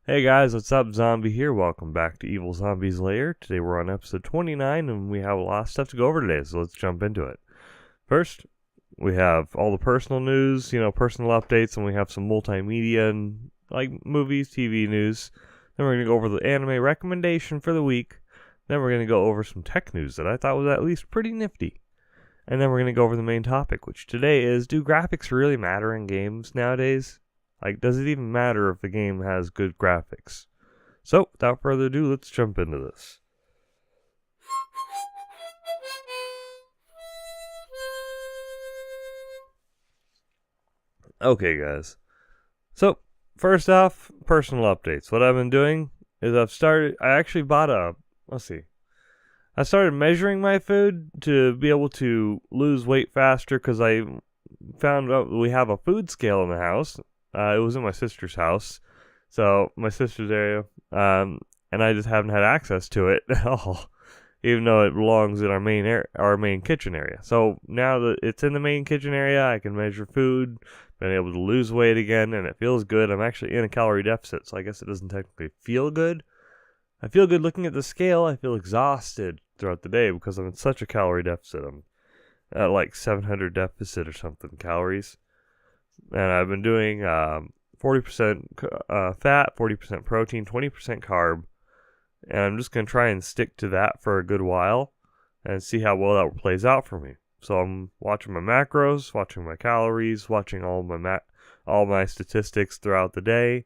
Hey guys, what's up? Zombie here. Welcome back to Evilzombies Lair. Today we're on episode 29 and we have a lot of stuff to go over today, so let's jump into it. First, we have all the personal news, personal updates, and we have some multimedia and like movies, TV news. Then we're going to go over the anime recommendation for the week. Then we're going to go over some tech news that I thought was at least pretty nifty. And then we're going to go over the main topic, which today is, do graphics really matter in games nowadays? Like, does it even matter if the game has good graphics? So, without further ado, let's jump into this. Okay, guys. So, first off, personal updates. What I've been doing is I actually bought I started measuring my food to be able to lose weight faster because I found out we have a food scale in the house. It was in my sister's house, so my sister's area, and I just haven't had access to it at all, even though it belongs in our main kitchen area. So now that it's in the main kitchen area, I can measure food, been able to lose weight again, and it feels good. I'm actually in a calorie deficit, so I guess it doesn't technically feel good. I feel good looking at the scale. I feel exhausted throughout the day because I'm in such a calorie deficit. I'm at like 700 deficit or something calories. And I've been doing 40% fat, 40% protein, 20% carb. And I'm just going to try and stick to that for a good while and see how well that plays out for me. So I'm watching my macros, watching my calories, watching all my statistics throughout the day,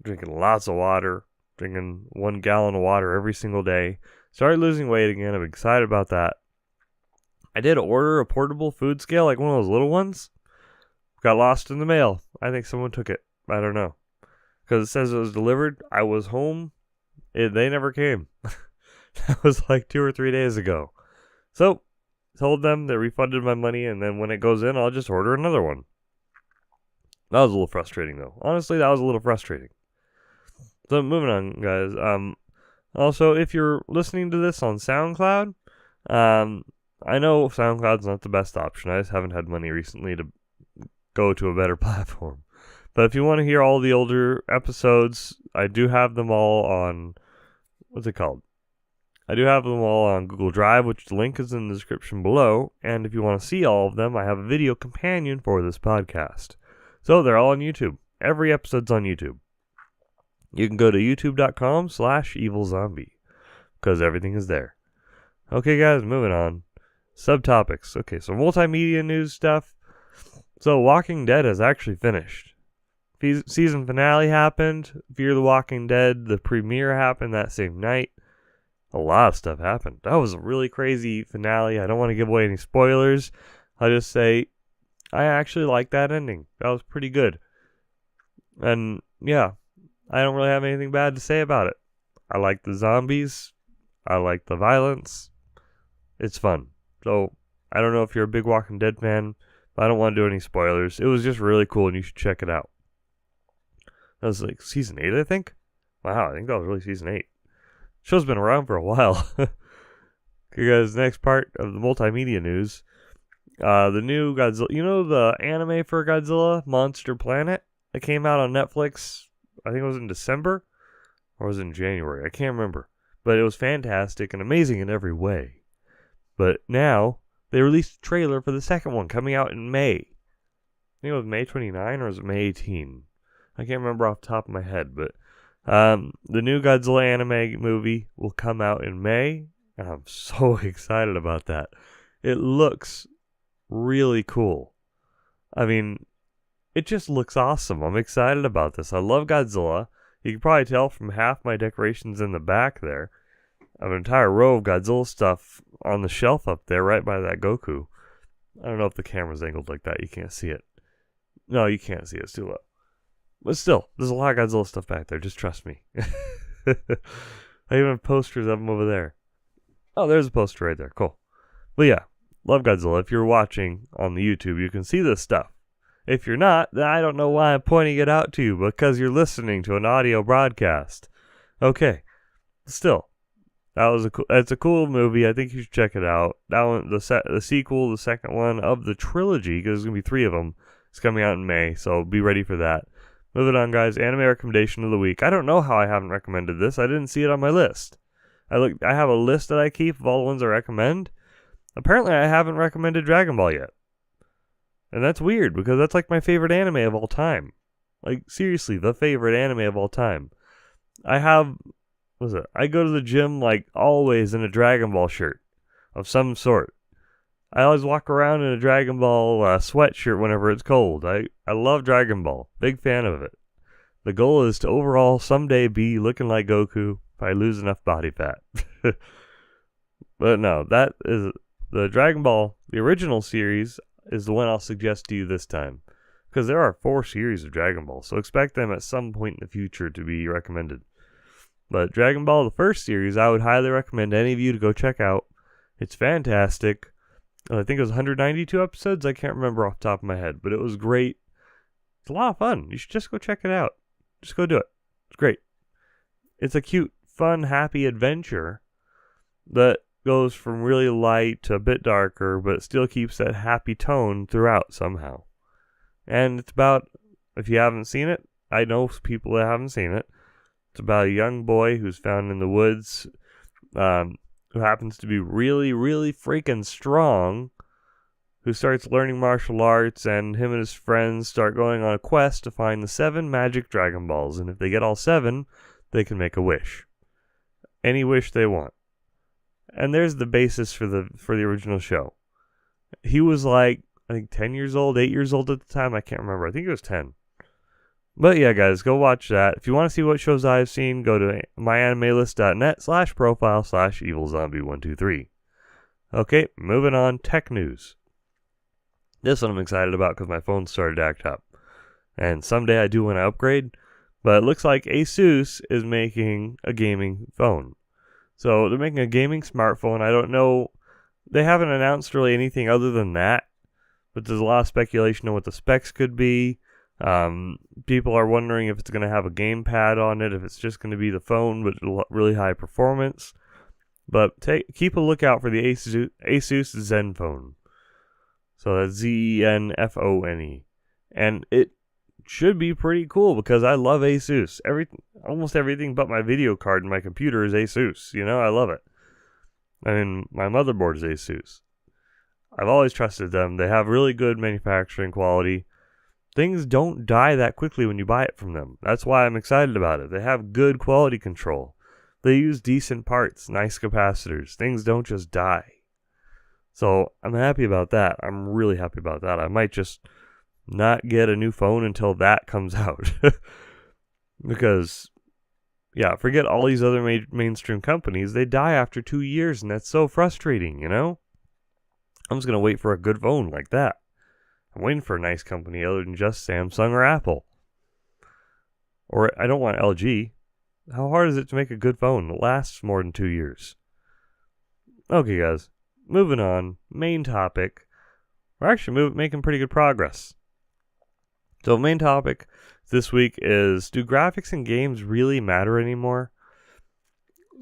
drinking lots of water, drinking 1 gallon of water every single day. Started losing weight again. I'm excited about that. I did order a portable food scale, like one of those little ones. Got lost in the mail. I think someone took it. I don't know. Because it says it was delivered. I was home. They never came. That was like 2 or 3 days ago. So, told them they refunded my money, and then when it goes in, I'll just order another one. That was a little frustrating, though. Honestly, that was a little frustrating. So, moving on, guys. Also, if you're listening to this on SoundCloud, I know SoundCloud's not the best option. I just haven't had money recently to go to a better platform. But if you want to hear all the older episodes, I do have them all on, what's it called? I do have them all on Google Drive, which the link is in the description below. And if you want to see all of them, I have a video companion for this podcast. So they're all on YouTube. Every episode's on YouTube. You can go to youtube.com/evilzombie because everything is there. Okay, guys, moving on. Subtopics. Okay, so multimedia news stuff. So, Walking Dead has actually finished. Season finale happened. Fear the Walking Dead, the premiere happened that same night. A lot of stuff happened. That was a really crazy finale. I don't want to give away any spoilers. I'll just say, I actually like that ending. That was pretty good. And, yeah, I don't really have anything bad to say about it. I like the zombies. I like the violence. It's fun. So, I don't know if you're a big Walking Dead fan. I don't want to do any spoilers. It was just really cool, and you should check it out. That was like season 8, I think. Wow, I think that was really season 8. Show's been around for a while. Okay, guys, next part of the multimedia news. The new Godzilla, the anime for Godzilla, Monster Planet? It came out on Netflix, I think it was in December, or was it in January? I can't remember. But it was fantastic and amazing in every way. But now, they released a trailer for the second one coming out in May. I think it was May 29 or was it May 18? I can't remember off the top of my head, but the new Godzilla anime movie will come out in May, and I'm so excited about that. It looks really cool. I mean, it just looks awesome. I'm excited about this. I love Godzilla. You can probably tell from half my decorations in the back there. I have an entire row of Godzilla stuff on the shelf up there right by that Goku. I don't know if the camera's angled like that. You can't see it. No, you can't see it. It's too low. But still, there's a lot of Godzilla stuff back there. Just trust me. I even have posters of them over there. Oh, there's a poster right there. Cool. But yeah, love Godzilla. If you're watching on the YouTube, you can see this stuff. If you're not, then I don't know why I'm pointing it out to you, because you're listening to an audio broadcast. Okay. Still. It's a cool movie. I think you should check it out. That one, the sequel, the second one of the trilogy, because there's gonna be 3 of them. It's coming out in May, so be ready for that. Moving on, guys. Anime recommendation of the week. I don't know how I haven't recommended this. I didn't see it on my list. I have a list that I keep of all the ones I recommend. Apparently, I haven't recommended Dragon Ball yet. And that's weird, because that's like my favorite anime of all time. Like, seriously, the favorite anime of all time. I go to the gym, like, always in a Dragon Ball shirt of some sort. I always walk around in a Dragon Ball sweatshirt whenever it's cold. I love Dragon Ball. Big fan of it. The goal is to overall someday be looking like Goku if I lose enough body fat. But no, that is the Dragon Ball, the original series, is the one I'll suggest to you this time. Because there are 4 series of Dragon Ball, so expect them at some point in the future to be recommended. But Dragon Ball, the first series, I would highly recommend any of you to go check out. It's fantastic. I think it was 192 episodes. I can't remember off the top of my head, but it was great. It's a lot of fun. You should just go check it out. Just go do it. It's great. It's a cute, fun, happy adventure that goes from really light to a bit darker, but still keeps that happy tone throughout somehow. And it's about, if you haven't seen it, I know people that haven't seen it. It's about a young boy who's found in the woods, who happens to be really, really freaking strong, who starts learning martial arts, and him and his friends start going on a quest to find the 7 magic Dragon Balls, and if they get all 7, they can make a wish. Any wish they want. And there's the basis for the original show. He was like, I think 10 years old, 8 years old at the time, I can't remember. I think it was 10. But yeah, guys, go watch that. If you want to see what shows I've seen, go to myanimelist.net/profile/Evilzombie123. Okay, moving on, tech news. This one I'm excited about because my phone started to act up. And someday I do want to upgrade, but it looks like Asus is making a gaming phone. So they're making a gaming smartphone. I don't know, they haven't announced really anything other than that, but there's a lot of speculation on what the specs could be. People are wondering if it's going to have a gamepad on it, if it's just going to be the phone but really high performance. But keep a lookout for the Asus Zenfone. So that's Zenfone. And it should be pretty cool because I love Asus. Almost everything but my video card in my computer is Asus. You know, I love it. I mean, my motherboard is Asus. I've always trusted them. They have really good manufacturing quality. Things don't die that quickly when you buy it from them. That's why I'm excited about it. They have good quality control. They use decent parts, nice capacitors. Things don't just die. So I'm happy about that. I'm really happy about that. I might just not get a new phone until that comes out. Because, yeah, forget all these other mainstream companies. They die after 2 years, and that's so frustrating, you know? I'm just going to wait for a good phone like that. I'm waiting for a nice company other than just Samsung or Apple. Or I don't want LG. How hard is it to make a good phone that lasts more than 2 years? Okay, guys. Moving on. Main topic. We're actually making pretty good progress. So main topic this week is, do graphics in games really matter anymore?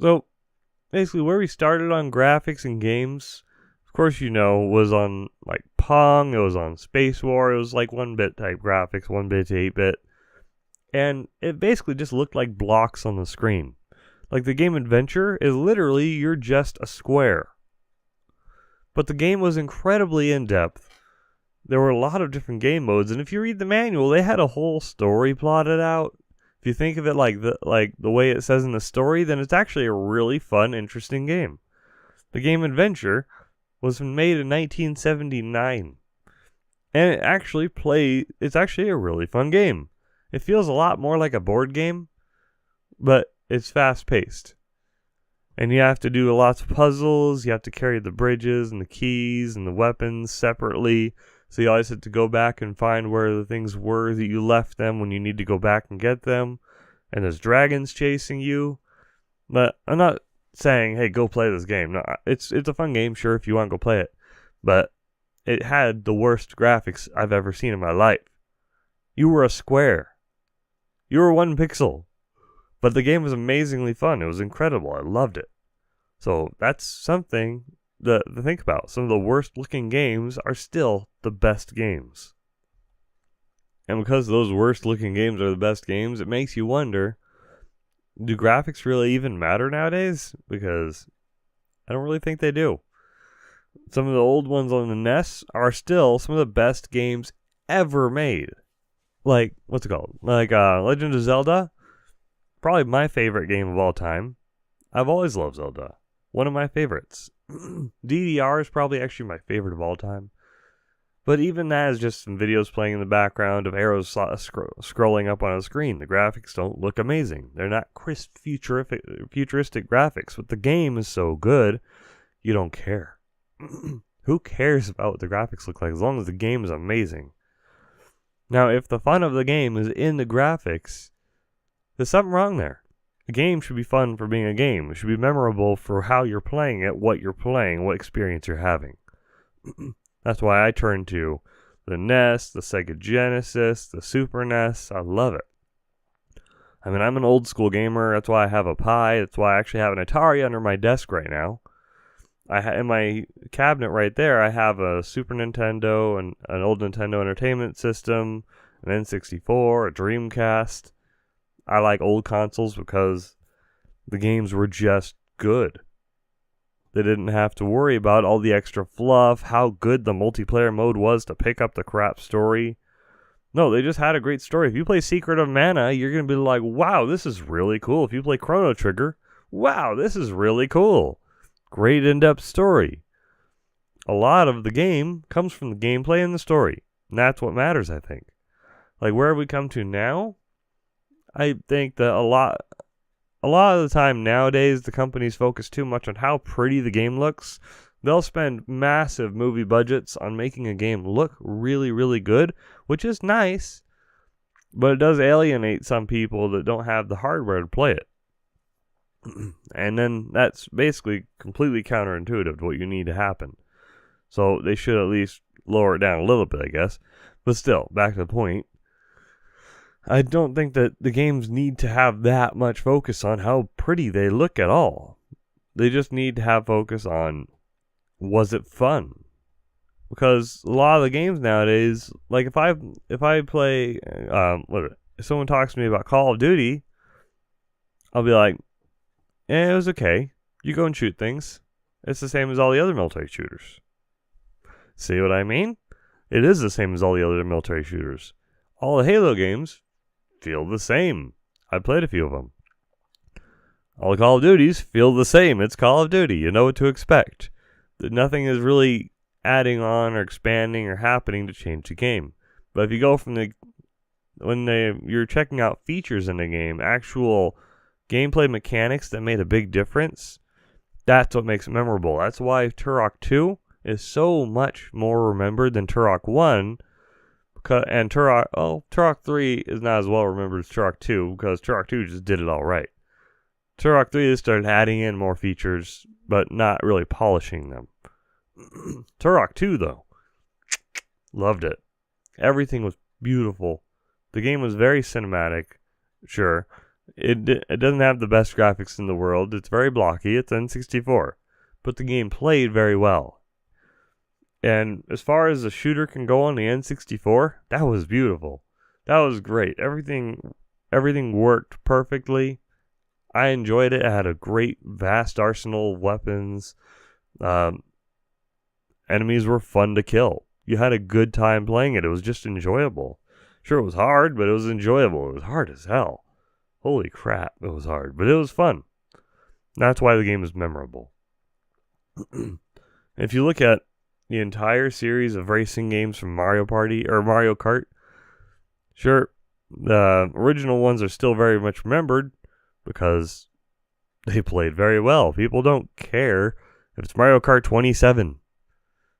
So basically where we started on graphics in games, of course you know, was on like Pong, it was on Space War, it was like 1-bit type graphics, 1-bit to 8-bit. And it basically just looked like blocks on the screen. Like the game Adventure is literally, you're just a square. But the game was incredibly in-depth. There were a lot of different game modes, and if you read the manual, they had a whole story plotted out. If you think of it like the way it says in the story, then it's actually a really fun, interesting game. The game Adventure was made in 1979. And it's actually a really fun game. It feels a lot more like a board game, but it's fast-paced. And you have to do lots of puzzles, you have to carry the bridges and the keys and the weapons separately, so you always have to go back and find where the things were that you left them when you need to go back and get them. And there's dragons chasing you. But I'm not saying, hey, go play this game. No, it's a fun game, sure, if you want to go play it. But it had the worst graphics I've ever seen in my life. You were a square. You were 1 pixel. But the game was amazingly fun. It was incredible. I loved it. So that's something to think about. Some of the worst looking games are still the best games. And because those worst looking games are the best games, it makes you wonder, do graphics really even matter nowadays? Because I don't really think they do. Some of the old ones on the NES are still some of the best games ever made. Like, what's it called? Like Legend of Zelda, probably my favorite game of all time. I've always loved Zelda. One of my favorites. DDR is probably actually my favorite of all time. But even that is just some videos playing in the background of arrows scrolling up on a screen. The graphics don't look amazing. They're not crisp, futuristic graphics. But the game is so good, you don't care. Who cares about what the graphics look like as long as the game is amazing? Now, if the fun of the game is in the graphics, there's something wrong there. A game should be fun for being a game. It should be memorable for how you're playing it, what you're playing, what experience you're having. That's why I turn to the NES, the Sega Genesis, the Super NES. I love it. I mean, I'm an old school gamer. That's why I have a Pi. That's why I actually have an Atari under my desk right now. In my cabinet right there, I have a Super Nintendo, and an old Nintendo Entertainment System, an N64, a Dreamcast. I like old consoles because the games were just good. They didn't have to worry about all the extra fluff, how good the multiplayer mode was to pick up the crap story. No, they just had a great story. If you play Secret of Mana, you're going to be like, wow, this is really cool. If you play Chrono Trigger, wow, this is really cool. Great in-depth story. A lot of the game comes from the gameplay and the story. And that's what matters, I think. Like, where have we come to now? I think that a lot of the time nowadays, the companies focus too much on how pretty the game looks. They'll spend massive movie budgets on making a game look really, really good, which is nice, but it does alienate some people that don't have the hardware to play it. And then that's basically completely counterintuitive to what you need to happen. So they should at least lower it down a little bit, I guess. But still, back to the point. I don't think that the games need to have that much focus on how pretty they look at all. They just need to have focus on, was it fun? Because a lot of the games nowadays, like if I play, if someone talks to me about Call of Duty, I'll be like, it was okay. You go and shoot things. It's the same as all the other military shooters. See what I mean? It is the same as all the other military shooters. All the Halo games feel the same. I played a few of them. All the Call of Duties feel the same. It's Call of Duty. You know what to expect. Nothing is really adding on or expanding or happening to change the game. But if you go from you're checking out features in the game, actual gameplay mechanics that made a big difference, that's what makes it memorable. That's why Turok 2 is so much more remembered than Turok 1. And Turok 3 is not as well remembered as Turok 2 because Turok 2 just did it all right. Turok 3, they started adding in more features, but not really polishing them. Turok 2, though, loved it. Everything was beautiful. The game was very cinematic, sure. It doesn't have the best graphics in the world. It's very blocky. It's N64. But the game played very well. And as far as a shooter can go on the N64, that was beautiful. That was great. Everything worked perfectly. I enjoyed it. It had a great, vast arsenal of weapons. Enemies were fun to kill. You had a good time playing it. It was just enjoyable. Sure, it was hard, but it was enjoyable. It was hard as hell. Holy crap, it was hard. But it was fun. That's why the game is memorable. If you look at the entire series of racing games from Mario Party or Mario Kart, sure, the original ones are still very much remembered because they played very well. People don't care if it's Mario Kart 27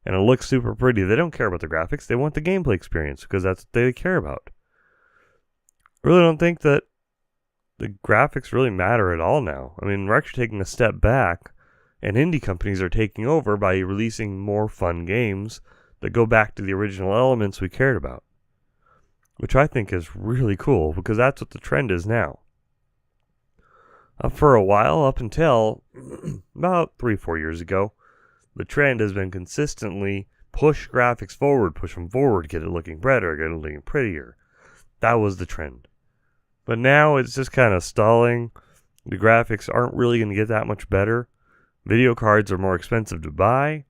and it looks super pretty. They don't care about the graphics. They want the gameplay experience because that's what they care about. I really don't think that the graphics really matter at all now. I mean, we're actually taking a step back, and indie companies are taking over by releasing more fun games that go back to the original elements we cared about, which I think is really cool because that's what the trend is now. For a while, up until about 3-4 years ago, the trend has been consistently push graphics forward, push them forward, get it looking better, get it looking prettier. that was the trend. But now it's just kind of stalling. The graphics aren't really going to get that much better. Video cards are more expensive to buy.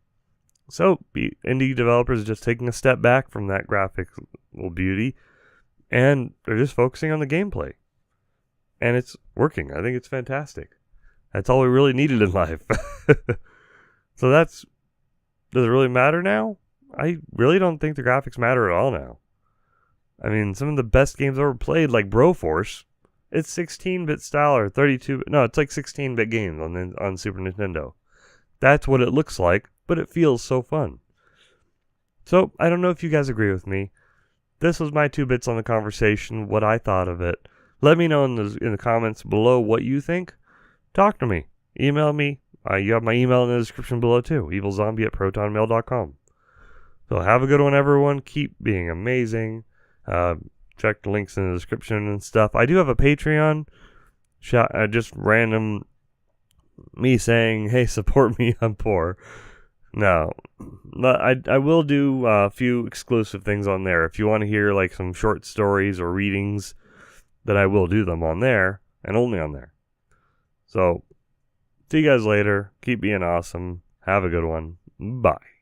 So indie developers are just taking a step back from that graphical beauty, and they're just focusing on the gameplay. And it's working. I think it's fantastic. That's all we really needed in life. So does it really matter now? I really don't think the graphics matter at all now. I mean, some of the best games I've ever played, like Broforce, it's 16-bit style or 32. No, it's like 16-bit games on Super Nintendo. That's what it looks like, but it feels so fun. So I don't know if you guys agree with me. This was my 2 bits on the conversation, what I thought of it. Let me know in the comments below what you think. Talk to me. Email me. You have my email in the description below too. Evilzombie@protonmail.com. So have a good one, everyone. Keep being amazing. Check the links in the description and stuff. I do have a Patreon. Just random me saying, hey, support me, I'm poor. No. But I will do a few exclusive things on there. If you want to hear like some short stories or readings, then I will do them on there and only on there. So, see you guys later. Keep being awesome. Have a good one. Bye.